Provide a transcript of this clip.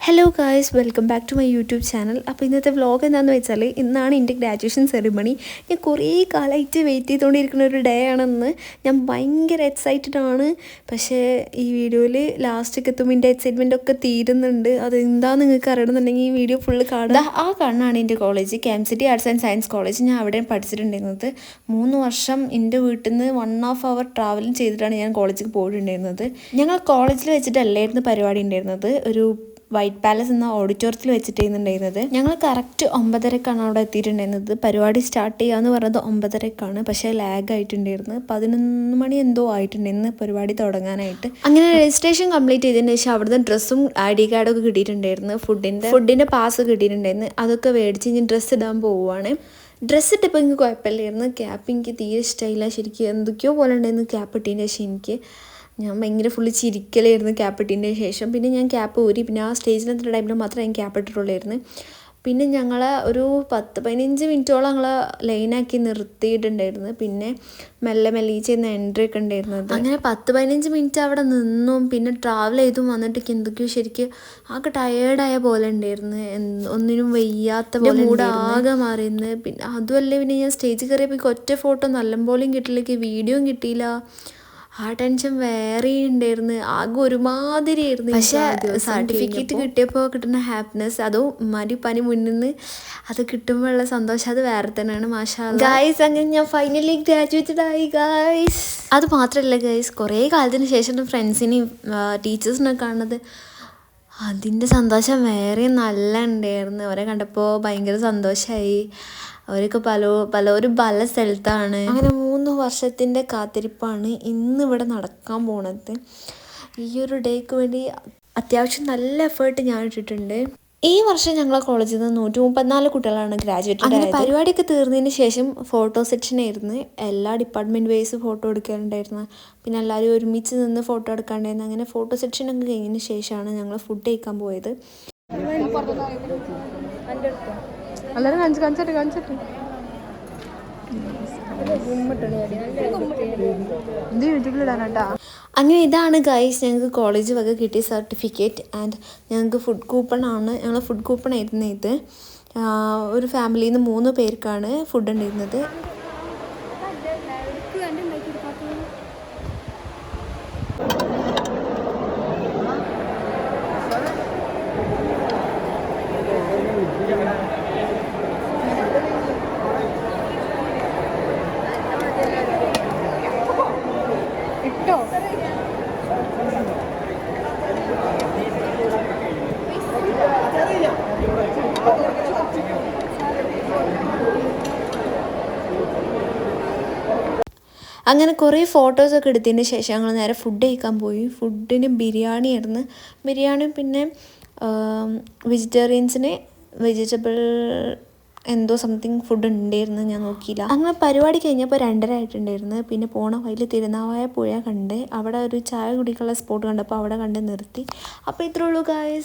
Hello guys, welcome back to my YouTube channel. അപ്പോൾ ഇന്നത്തെ vlog എന്താണെന്ന് വെച്ചാൽ ഇന്നാണ് എൻ്റെ ഗ്രാജുവേഷൻ സെറിമണി. ഞാൻ കുറേ കാലമായിട്ട് വെയിറ്റ് ചെയ്തുകൊണ്ടിരിക്കുന്ന ഒരു ഡേ ആണെന്ന്. ഞാൻ ഭയങ്കര എക്സൈറ്റഡ് ആണ്. പക്ഷേ ഈ വീഡിയോയിൽ ലാസ്റ്റൊക്കെ എത്തുമ്പോൾ എൻ്റെ എക്സൈറ്റ്മെൻ്റ് ഒക്കെ തീരുന്നുണ്ട്. അതെന്താണെന്ന് നിങ്ങൾക്ക് അറിയണമെന്നുണ്ടെങ്കിൽ ഈ വീഡിയോ ഫുള്ള് കാണുക. ആ കാണാണ് എൻ്റെ college, KMCT arts and science college. ഞാൻ അവിടെ പഠിച്ചിട്ടുണ്ടായിരുന്നത് 3 വർഷം. എൻ്റെ വീട്ടിൽ നിന്ന് 1.5 hour ട്രാവലും ചെയ്തിട്ടാണ് ഞാൻ കോളേജിൽ പോയിട്ടുണ്ടായിരുന്നത്. ഞങ്ങൾ കോളേജിൽ വെച്ചിട്ടല്ലായിരുന്നു പരിപാടി ഉണ്ടായിരുന്നത്. ഒരു വൈറ്റ് പാലസ് എന്ന ഓഡിറ്റോറിയത്തിൽ വെച്ചിട്ടുണ്ടായിരുന്നത്. ഞങ്ങൾ കറക്റ്റ് 9:30ക്കാണ് അവിടെ എത്തിയിട്ടുണ്ടായിരുന്നത്. പരിപാടി സ്റ്റാർട്ട് ചെയ്യാമെന്ന് പറഞ്ഞത് 9:30ക്കാണ്. പക്ഷേ ലാഗ് ആയിട്ടുണ്ടായിരുന്നു. 11 മണി എന്തോ ആയിട്ടുണ്ടായിരുന്നു പരിപാടി തുടങ്ങാനായിട്ട്. അങ്ങനെ രജിസ്ട്രേഷൻ കംപ്ലീറ്റ് ചെയ്തതിന് ശേഷം അവിടുന്ന് ഡ്രസ്സും ID കാർഡൊക്കെ കിട്ടിയിട്ടുണ്ടായിരുന്നു. ഫുഡിൻ്റെ പാസ് കിട്ടിയിട്ടുണ്ടായിരുന്നു. അതൊക്കെ മേടിച്ച് ഇനി ഡ്രസ്സ് ഇടാൻ പോവുകയാണ്. ഡ്രസ്സ് ഇട്ടപ്പോൾ എനിക്ക് കുഴപ്പമില്ലായിരുന്നു. ക്യാപ്പ് എനിക്ക് തീരെ ഇഷ്ടമായില്ല. ശരിക്കും എന്തൊക്കെയോ പോലെ ഉണ്ടായിരുന്നു ക്യാപ്പ് ഇട്ടതിന് ശേഷം. ഞാൻ ഭയങ്കര ഫുള്ള് ചിരിക്കലായിരുന്നു ക്യാപ്പ് ഇട്ടതിന് ശേഷം. പിന്നെ ഞാൻ ക്യാപ്പ് ഊരി. പിന്നെ ആ സ്റ്റേജിലെത്തുന്ന ടൈമിൽ മാത്രമേ ഞാൻ ക്യാപ്പ് ഇട്ടിട്ടുള്ളായിരുന്നു. പിന്നെ ഞങ്ങൾ ഒരു 10-15 മിനിറ്റോളം ഞങ്ങൾ ലൈനാക്കി നിർത്തിയിട്ടുണ്ടായിരുന്നു. പിന്നെ മെല്ലെ ചെയ്യുന്ന എൻട്രി ഒക്കെ ഉണ്ടായിരുന്നത്. അങ്ങനെ 10-15 മിനിറ്റ് അവിടെ നിന്നും പിന്നെ ട്രാവൽ ചെയ്തും വന്നിട്ടൊക്കെ എന്തൊക്കെയോ ശരിക്കും ആകെ ടയേർഡായ പോലെ ഉണ്ടായിരുന്നു. ഒന്നിനും വയ്യാത്ത പോലെ മൂഡ് ആകെ മാറിയിരുന്നു. പിന്നെ അതുമല്ലേ, പിന്നെ ഞാൻ സ്റ്റേജിൽ കയറിയപ്പോൾ ഒറ്റ ഫോട്ടോ നല്ലപോലെയും കിട്ടിയില്ല, വീഡിയോയും കിട്ടിയില്ല. ആ ടെൻഷൻ വേറെ ഉണ്ടായിരുന്നു. ആകെ ഒരുമാതിരി ആയിരുന്നു. പക്ഷേ സർട്ടിഫിക്കറ്റ് കിട്ടിയപ്പോൾ കിട്ടുന്ന ഹാപ്പിനെസ്, അതും പനി മുന്നിൽ നിന്ന് അത് കിട്ടുമ്പോഴുള്ള സന്തോഷം, അത് വേറെ തന്നെയാണ്. മാഷാഅല്ലാഹ് ഗായ്സ്, അങ്ങനെ ഞാൻ ഫൈനലി ഗ്രാജുവേറ്റഡ് ആയി ഗായ്സ്. അത് മാത്രമല്ല ഗായ്സ്, കുറേ കാലത്തിന് ശേഷം ഫ്രണ്ട്സിനെയും ടീച്ചേഴ്സിനൊക്കെ കാണുന്നത്, അതിൻ്റെ സന്തോഷം വേറെ നല്ല ഉണ്ടായിരുന്നു. അവരെ കണ്ടപ്പോൾ ഭയങ്കര സന്തോഷമായി. അവരൊക്കെ പലരും പല സ്ഥലത്താണ്. അങ്ങനെ 3 വർഷത്തിൻ്റെ കാത്തിരിപ്പാണ് ഇന്നിവിടെ നടക്കാൻ പോണത്. ഈ ഒരു ഡേക്ക് വേണ്ടി അത്യാവശ്യം നല്ല എഫേർട്ട് ഞാൻ ഇട്ടിട്ടുണ്ട്. ഈ വർഷം ഞങ്ങളെ കോളേജിൽ നിന്ന് 134 കുട്ടികളാണ് ഗ്രാജുവേറ്റഡ്. അങ്ങനെ പരിപാടിയൊക്കെ തീർന്നതിന് ശേഷം ഫോട്ടോ സെക്ഷൻ ആയിരുന്നു. എല്ലാ ഡിപ്പാർട്ട്മെൻറ്റ് വൈസ് ഫോട്ടോ എടുക്കാനുണ്ടായിരുന്നു. പിന്നെ എല്ലാവരും ഒരുമിച്ച് നിന്ന് ഫോട്ടോ എടുക്കാണ്ടായിരുന്നു. അങ്ങനെ ഫോട്ടോ സെക്ഷനൊക്കെ കഴിഞ്ഞതിന് ശേഷമാണ് ഞങ്ങൾ ഫുഡ് കഴിക്കാൻ പോയത്. അങ്ങനെ ഇതാണ് ഗൈസ് ഞങ്ങൾക്ക് കോളേജ് വക കിട്ടിയ സർട്ടിഫിക്കറ്റ്. ആൻഡ് ഞങ്ങൾക്ക് ഫുഡ് കൂപ്പണാണ്. ഞങ്ങൾ ഫുഡ് കൂപ്പൺ ആയിരുന്നു ഇത്. ഒരു ഫാമിലിയിൽ നിന്ന് 3 പേർക്കാണ് ഫുഡ് ഉണ്ടായിരുന്നത്. അങ്ങനെ കുറേ ഫോട്ടോസൊക്കെ എടുത്തതിന് ശേഷം ഞങ്ങൾ നേരെ ഫുഡ് കഴിക്കാൻ പോയി. ഫുഡിന് ബിരിയാണി ആയിരുന്നു. ബിരിയാണി പിന്നെ വെജിറ്റേറിയൻസിന് വെജിറ്റബിൾ എന്തോ സംതിങ് ഫുഡ് ഉണ്ടായിരുന്നു, ഞാൻ നോക്കിയില്ല. അങ്ങനെ പരിപാടി കഴിഞ്ഞപ്പോൾ 2:30 ആയിട്ടുണ്ടായിരുന്നു. പിന്നെ പോണ വഴിയിൽ തിരുനാവായ പുഴ കണ്ട് അവിടെ ഒരു ചായ കുടിക്കാനുള്ള സ്പോട്ട് കണ്ടപ്പോൾ അവിടെ കണ്ട് നിർത്തി. അപ്പോൾ ഇത്രേ ഉള്ളൂ ഗായ്സ്.